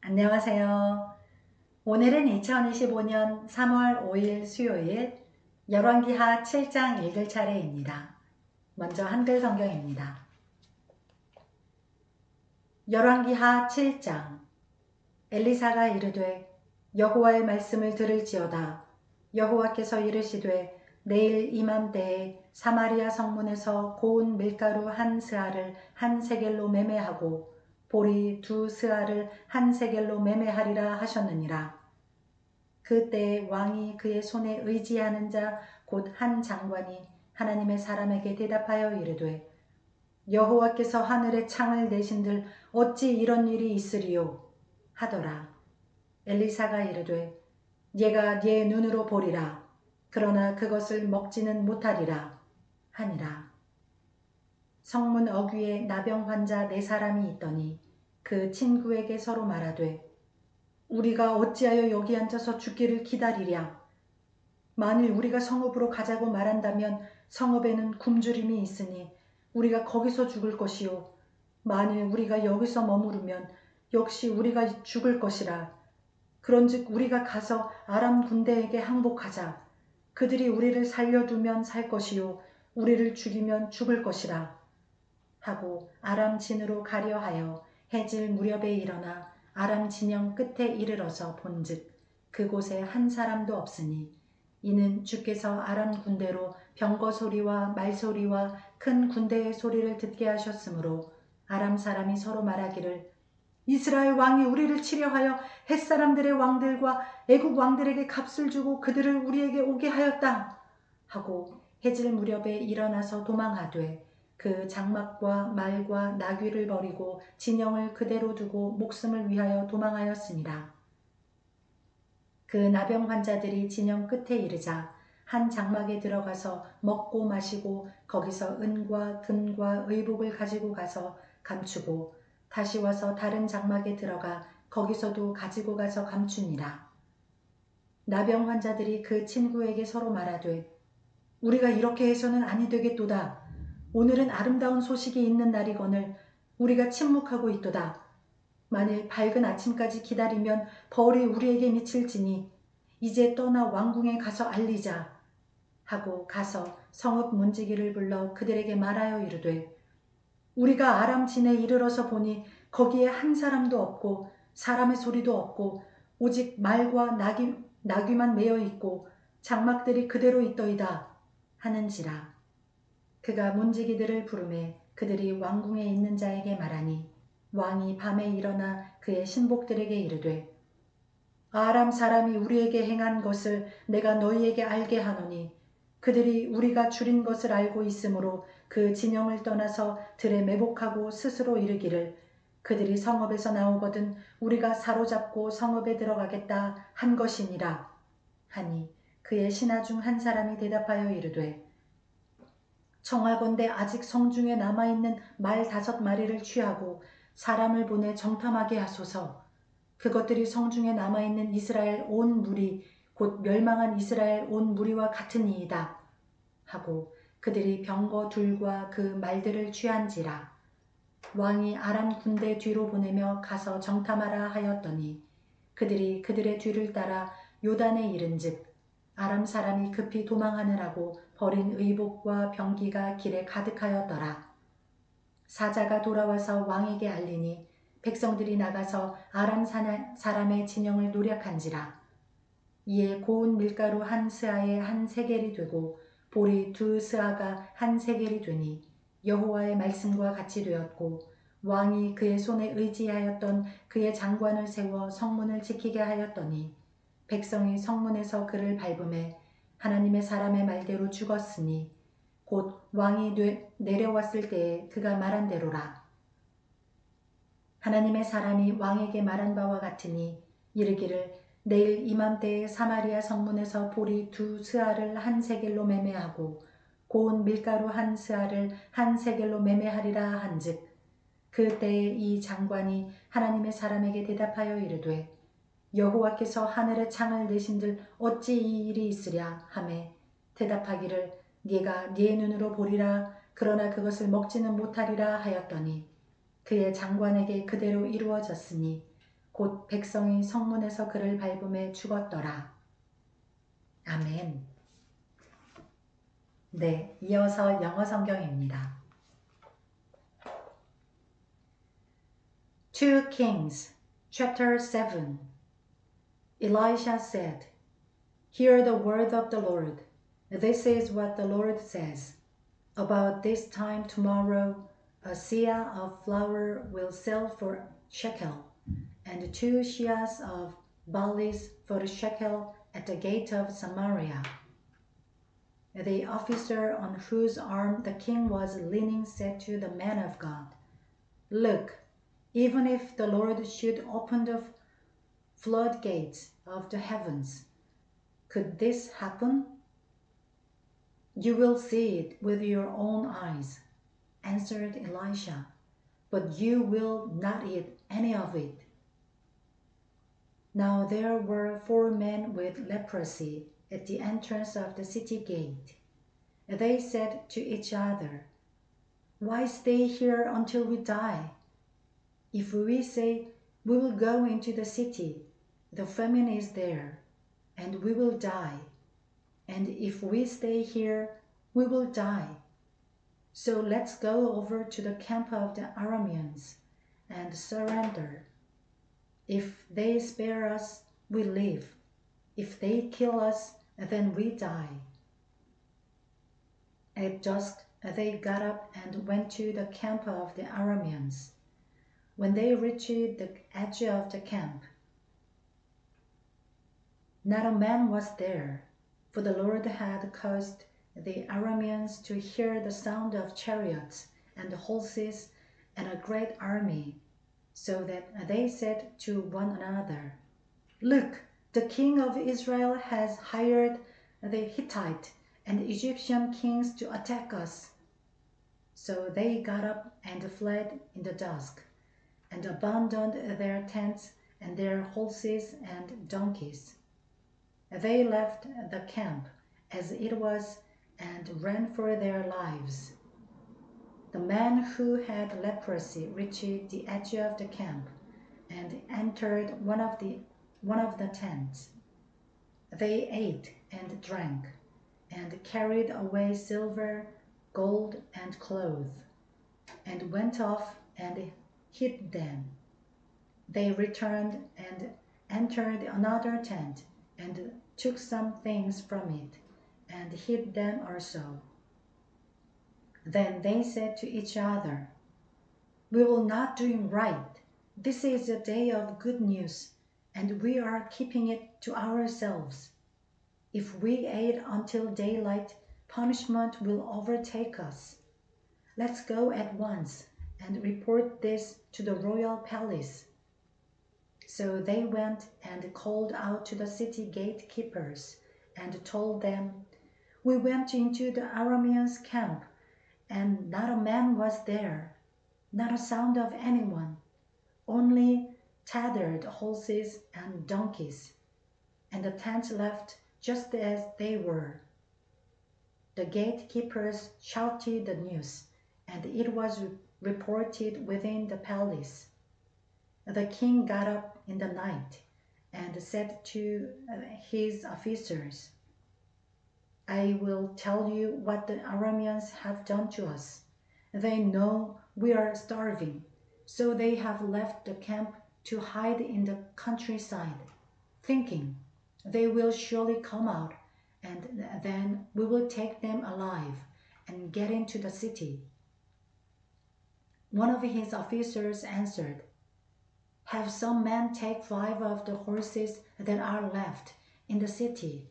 안녕하세요. 오늘은 2025년 3월 5일 수요일 열왕기하 7장 읽을 차례입니다. 먼저 한글 성경입니다. 열왕기하 7장. 엘리사가 이르되 여호와의 말씀을 들을지어다. 여호와께서 이르시되 내일 이맘때에 사마리아 성문에서 고운 밀가루 한 스아를 한 세겔로 매매하고 보리 두 스아를 한 세겔로 매매하리라 하셨느니라. 그때에 왕이 그의 손에 의지하는 자 곧 한 장관이 하나님의 사람에게 대답하여 이르되 여호와께서 하늘에 창을 내신들 어찌 이런 일이 있으리요 하더라. 엘리사가 이르되 네가 네 눈으로 보리라. 그러나 그것을 먹지는 못하리라 하니라. 성문 어귀에 나병 환자 4사람이 있더니 그 친구에게 서로 말하되 우리가 어찌하여 여기 앉아서 죽기를 기다리랴. 만일 우리가 성읍으로 가자고 말한다면 성읍에는 굶주림이 있으니 우리가 거기서 죽을 것이요 만일 우리가 여기서 머무르면 역시 우리가 죽을 것이라. 그런즉 우리가 가서 아람 군대에게 항복하자. 그들이 우리를 살려두면 살 것이요 우리를 죽이면 죽을 것이라 하고 아람 진으로 가려 하여 해질 무렵에 일어나 아람 진영 끝에 이르러서 본즉 그곳에 한 사람도 없으니 이는 주께서 아람 군대로 병거 소리와 말 소리와 큰 군대의 소리를 듣게 하셨으므로 아람 사람이 서로 말하기를 이스라엘 왕이 우리를 치려하여 햇사람들의 왕들과 애국 왕들에게 값을 주고 그들을 우리에게 오게 하였다 하고 해질 무렵에 일어나서 도망하되 그 장막과 말과 나귀를 버리고 진영을 그대로 두고 목숨을 위하여 도망하였습니다. 그 나병 환자들이 진영 끝에 이르자 한 장막에 들어가서 먹고 마시고 거기서 은과 금과 의복을 가지고 가서 감추고 다시 와서 다른 장막에 들어가 거기서도 가지고 가서 감추니라. 나병 환자들이 그 친구에게 서로 말하되 우리가 이렇게 해서는 아니 되겠도다. 오늘은 아름다운 소식이 있는 날이거늘 우리가 침묵하고 있도다. 만일 밝은 아침까지 기다리면 벌이 우리에게 미칠지니 이제 떠나 왕궁에 가서 알리자 하고 가서 성읍 문지기를 불러 그들에게 말하여 이르되 우리가 아람 진에 이르러서 보니 거기에 한 사람도 없고 사람의 소리도 없고 오직 말과 나귀만 매여 있고 장막들이 그대로 있더이다 하는지라. 그가 문지기들을 부르매 그들이 왕궁에 있는 자에게 말하니 왕이 밤에 일어나 그의 신복들에게 이르되 아람 사람이 우리에게 행한 것을 내가 너희에게 알게 하노니 그들이 우리가 줄인 것을 알고 있으므로 그 진영을 떠나서 들에 매복하고 스스로 이르기를 그들이 성읍에서 나오거든 우리가 사로잡고 성읍에 들어가겠다 한 것이니라 하니 그의 신하 중 한 사람이 대답하여 이르되 청하건대 아직 성중에 남아있는 말 5마리를 취하고 사람을 보내 정탐하게 하소서. 그것들이 성중에 남아있는 이스라엘 온 무리 곧 멸망한 이스라엘 온 무리와 같으니이다 하고 그들이 병거 둘과 그 말들을 취한지라. 왕이 아람 군대 뒤로 보내며 가서 정탐하라 하였더니 그들이 그들의 뒤를 따라 요단에 이른즉 아람 사람이 급히 도망하느라고 버린 의복과 병기가 길에 가득하였더라. 사자가 돌아와서 왕에게 알리니 백성들이 나가서 아람 사람의 진영을 노략한지라. 이에 고운 밀가루 한 스아에 한 세겔이 되고 보리 2스아가 한 세겔이 되니 여호와의 말씀과 같이 되었고 왕이 그의 손에 의지하였던 그의 장관을 세워 성문을 지키게 하였더니 백성이 성문에서 그를 밟음에 하나님의 사람의 말대로 죽었으니 곧 왕이 내려왔을 때에 그가 말한 대로라. 하나님의 사람이 왕에게 말한 바와 같으니 이르기를 내일 이맘때에 사마리아 성문에서 보리 2스아를 한 세겔로 매매하고 고운 밀가루 한 스아를 한 세겔로 매매하리라 한즉 그때에 이 장관이 하나님의 사람에게 대답하여 이르되 여호와께서 하늘에 창을 내신들 어찌 이 일이 있으랴 하매 대답하기를 네가 네 눈으로 보리라 그러나 그것을 먹지는 못하리라 하였더니 그의 장관에게 그대로 이루어졌으니 곧 백성이 성문에서 그를 밟음에 죽었더라. 아멘. 네, 이어서 영어 성경입니다. 2 Kings, chapter 7. Elisha said, Hear the word of the Lord. This is what the Lord says. About this time tomorrow, a seah of flour will sell for a shekel, and 2 seahs of barley for a shekel at the gate of Samaria. The officer on whose arm the king was leaning said to the man of God, Look, even if the Lord should open the floodgates of the heavens, could this happen? You will see it with your own eyes, answered Elisha, but you will not eat any of it. Now there were 4 men with leprosy at the entrance of the city gate. They said to each other, Why stay here until we die? If we say we will go into the city, the famine is there, and we will die. And if we stay here, we will die. So let's go over to the camp of the Arameans and surrender. If they spare us, we live. If they kill us, then we die. At dusk, they got up and went to the camp of the Arameans. When they reached the edge of the camp, not a man was there, for the Lord had caused the Arameans to hear the sound of chariots and horses and a great army, so that they said to one another, Look, the king of Israel has hired the Hittite and Egyptian kings to attack us. So they got up and fled in the dusk, and abandoned their tents and their horses and donkeys. They left the camp as it was and ran for their lives. The man who had leprosy reached the edge of the camp and entered one of the tents. They ate and drank, and carried away silver, gold, and clothes, and went off and hid them. They returned and entered another tent, and took some things from it, and hid them also. Then they said to each other, We will not do right. This is a day of good news, and we are keeping it to ourselves. If we ate until daylight, punishment will overtake us. Let's go at once and report this to the royal palace. So they went and called out to the city gatekeepers and told them, We went into the Arameans' camp, and not a man was there, not a sound of anyone, only tethered horses and donkeys, and the tents left just as they were. The gatekeepers shouted the news, and it was reported within the palace. The king got up in the night and said to his officers, I will tell you what the Arameans have done to us. They know we are starving, so they have left the camp to hide in the countryside, thinking they will surely come out, and then we will take them alive and get into the city. One of his officers answered, Have some men take 5 of the horses that are left in the city.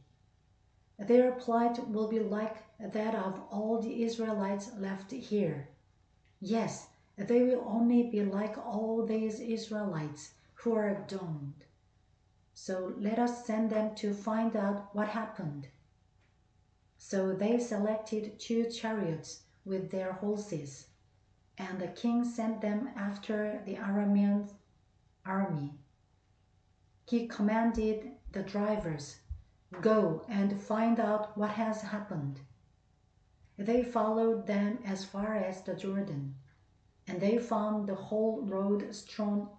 Their plight will be like that of all the Israelites left here. Yes, they will only be like all these Israelites who are doomed. So let us send them to find out what happened. So they selected 2 chariots with their horses, and the king sent them after the Aramean army. He commanded the drivers, Go and find out what has happened. They followed them as far as the Jordan, and they found the whole road strewn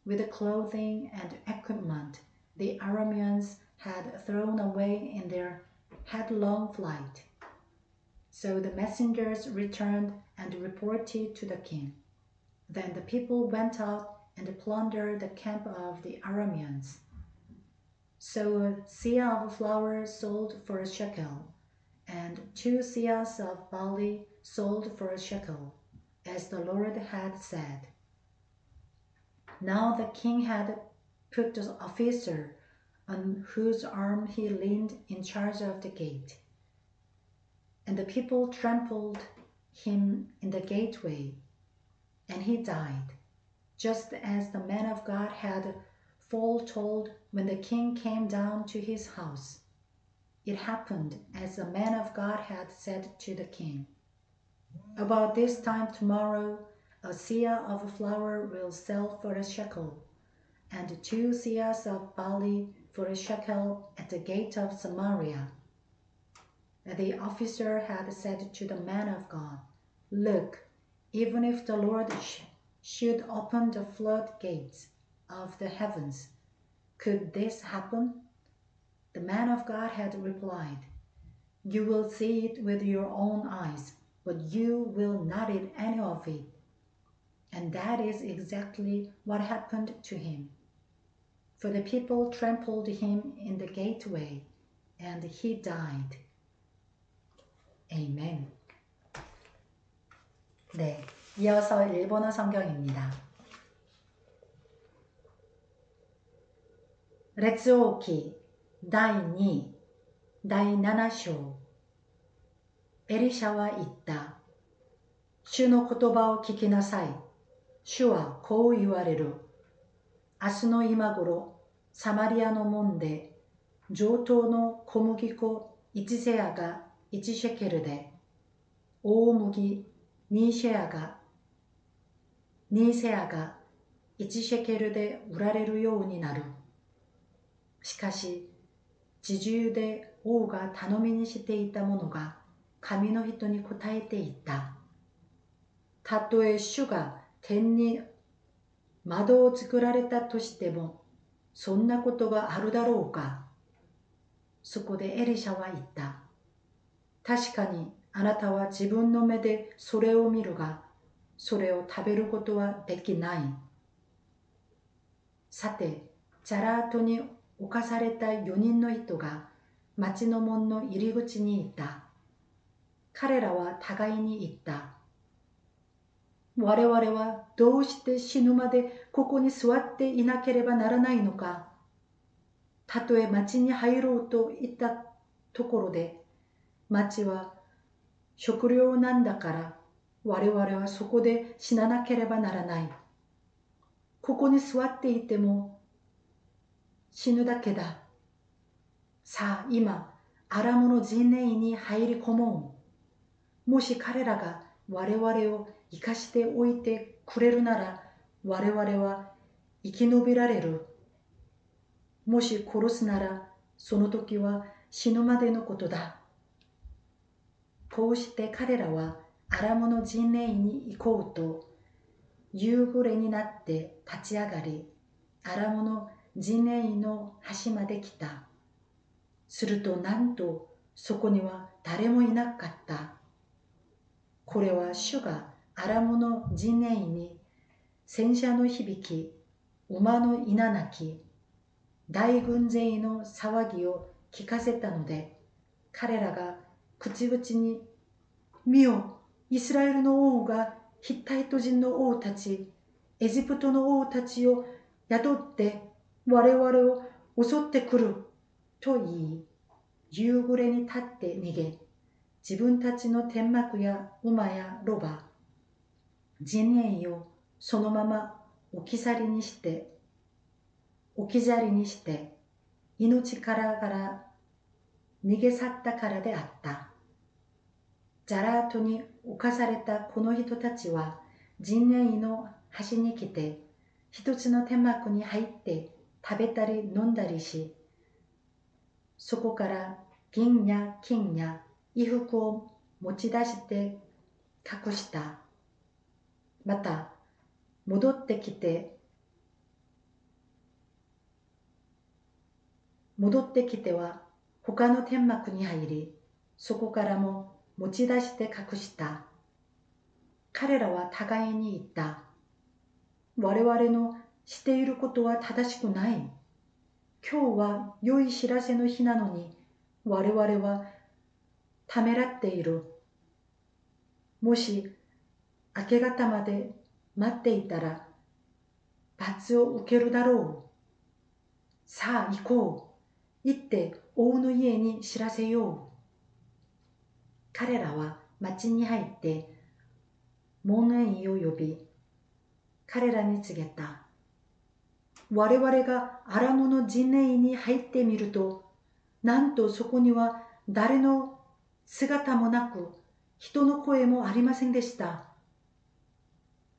with clothing and equipment the Arameans had thrown away in their headlong flight. So the messengers returned and reported to the king. Then the people went out and plundered the camp of the Arameans. So a seah of flour sold for a shekel, and 2 seahs of barley sold for a shekel, as the Lord had said. Now the king had put the officer on whose arm he leaned in charge of the gate. And the people trampled him in the gateway, and he died, just as the man of God had foretold when the king came down to his house. It happened as the man of God had said to the king. About this time tomorrow, a seah of flour will sell for a shekel, and 2 seahs of barley for a shekel at the gate of Samaria. The officer had said to the man of God, Look, even if the Lord should open the floodgates of the heavens, could this happen? The man of God had replied, You will see it with your own eyes, but you will not eat any of it. And that is exactly what happened to him. For the people trampled him in the gateway, and he died. Amen. 네, 이어서 일본어 성경입니다. 列王記第2第7章。エリシャは言った。主の言葉を聞きなさい。主はこう言われる。明日の今頃、サマリアの門で、上等の小麦粉1セアが1シェケルで、大麦2セアが1シェケルで売られるようになる。しかし、侍従で王が頼みにしていた者が神の人に答えていった。たとえ主が天に窓を作られたとしても、そんなことがあるだろうか。そこでエリシャは言った。確かにあなたは自分の目でそれを見るが、それを食べることはできない。さて、ジャラートに侵された4人の人が町の門の入り口にいた。彼らは互いに言った。我々はどうして死ぬまでここに座っていなければならないのか。たとえ町に入ろうと言ったところで、町は食料なんだから我々はそこで死ななければならない。ここに座っていても死ぬだけだ。さあ今、アラムの陣営に入り込もう。もし彼らが我々を生かしておいてくれるなら、我々は生き延びられる。もし殺すなら、その時は死ぬまでのことだ。こうして彼らはアラムの陣営に行こうと、夕暮れになって立ち上がり、アラムの陣営の端まで来た。するとなんとそこには誰もいなかった。これは主がアラムの陣営に戦車の響き、馬の稲鳴き、大軍勢の騒ぎを聞かせたので、彼らが口々に、見よ、イスラエルの王がヒッタイト人の王たち、エジプトの王たちを雇って我々を襲ってくると言い、夕暮れに立って逃げ、自分たちの天幕や馬やロバ、陣営をそのまま置き去りにして、命から逃げ去ったからであった。ジャラートに侵されたこの人たちは陣営の端に来て、一つの天幕に入って食べたり飲んだりし、そこから銀や金や衣服を持ち出して隠した。また戻ってきて戻ってきては他の天幕に入り、そこからも持ち出して隠した。彼らは互いに言った。我々のしていることは正しくない。今日は良い知らせの日なのに、我々はためらっている。もし明け方まで待っていたら罰を受けるだろう。さあ行こう。行って王の家に知らせよう。彼らは町に入って門営を呼び、彼らに告げた。我々がアラムの陣営に入ってみると、なんとそこには誰の姿もなく、人の声もありませんでした。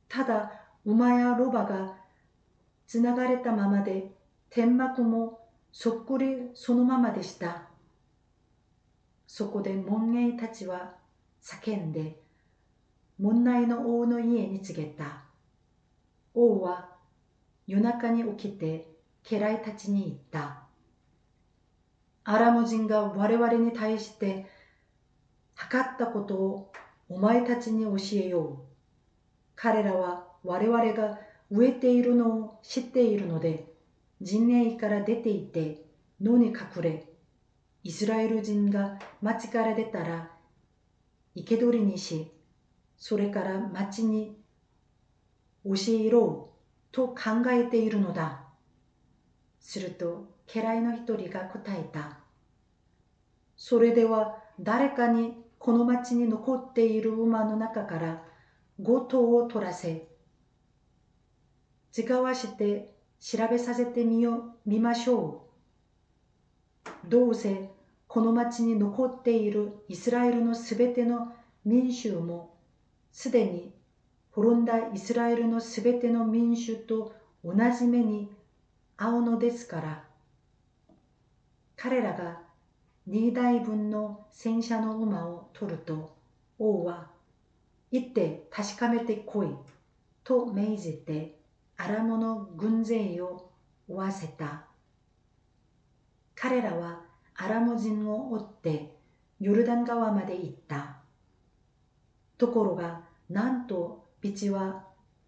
ただ馬やロバがつながれたままで、天幕もそっくりそのままでした。そこで門営たちは叫んで、門内の王の家に告げた。王は夜中に起きて家来たちに言った。アラム人が我々に対して計ったことをお前たちに教えよう。彼らは我々が飢えているのを知っているので、陣営から出ていて野に隠れ、イスラエル人が町から出たら生け捕りにし、それから町に教えろうと考えているのだ。すると家来の一人が答えた。それでは誰かにこの町に残っている馬の中から5頭を取らせ、直わして調べさせてみましょう。どうせこの町に残っているイスラエルのすべての民衆も、すでに滅んだイスラエルのすべての民衆と同じ目に遭うのですから。彼らが2台分の戦車の馬を取ると、王は行って確かめてこいと命じて、アラムの軍勢を追わせた。彼らはアラム人を追ってヨルダン川まで行った。ところが、なんと道は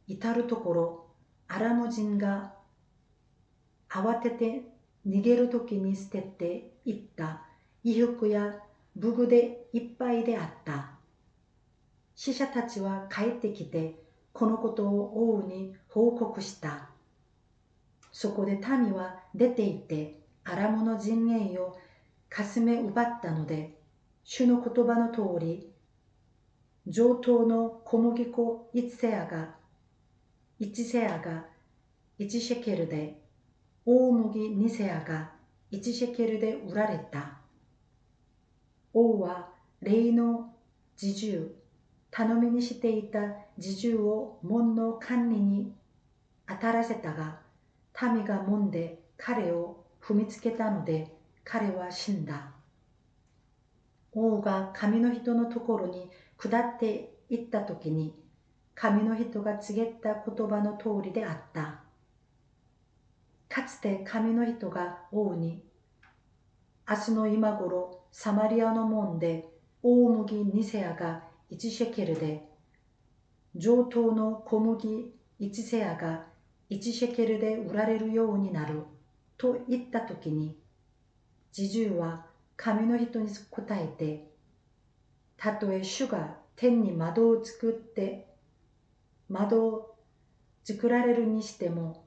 至るところ、アラム人が慌てて逃げるときに捨てていった衣服や武具でいっぱいであった。使者たちは帰ってきて、このことを王に報告した。そこで民は出て行って、アラムの陣営をかすめ奪ったので、主の言葉の通り、上等の小麦粉1セアが1シェケルで、大麦2セアが1シェケルで売られた。王は例の侍従、頼みにしていた侍従を門の管理に当たらせたが、民が門で彼を踏みつけたので、彼は死んだ。王が神の人のところに下って行ったときに、神の人が告げた言葉の通りであった。かつて神の人が王に、明日の今頃、サマリアの門で大麦2セアが1シェケルで、上等の小麦1セアが1シェケルで売られるようになると言ったときに、侍従は神の人に答えて、たとえ主が天に窓を作られるにしても、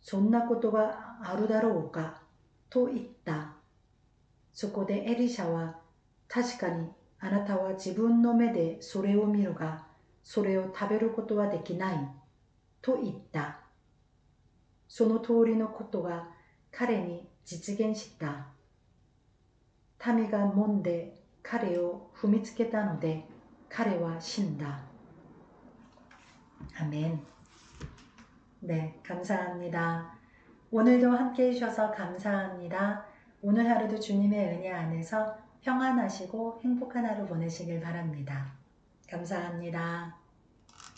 そんなことがあるだろうかと言った。そこでエリシャは、確かにあなたは自分の目でそれを見るが、それを食べることはできないと言った。その通りのことが彼に実現した。民が門で彼を踏みつけたので、彼は死んだ。아멘. 네, 감사합니다. 오늘도 함께 해주셔서 감사합니다. 오늘 하루도 주님의 은혜 안에서 평안하시고 행복한 하루 보내시길 바랍니다. 감사합니다.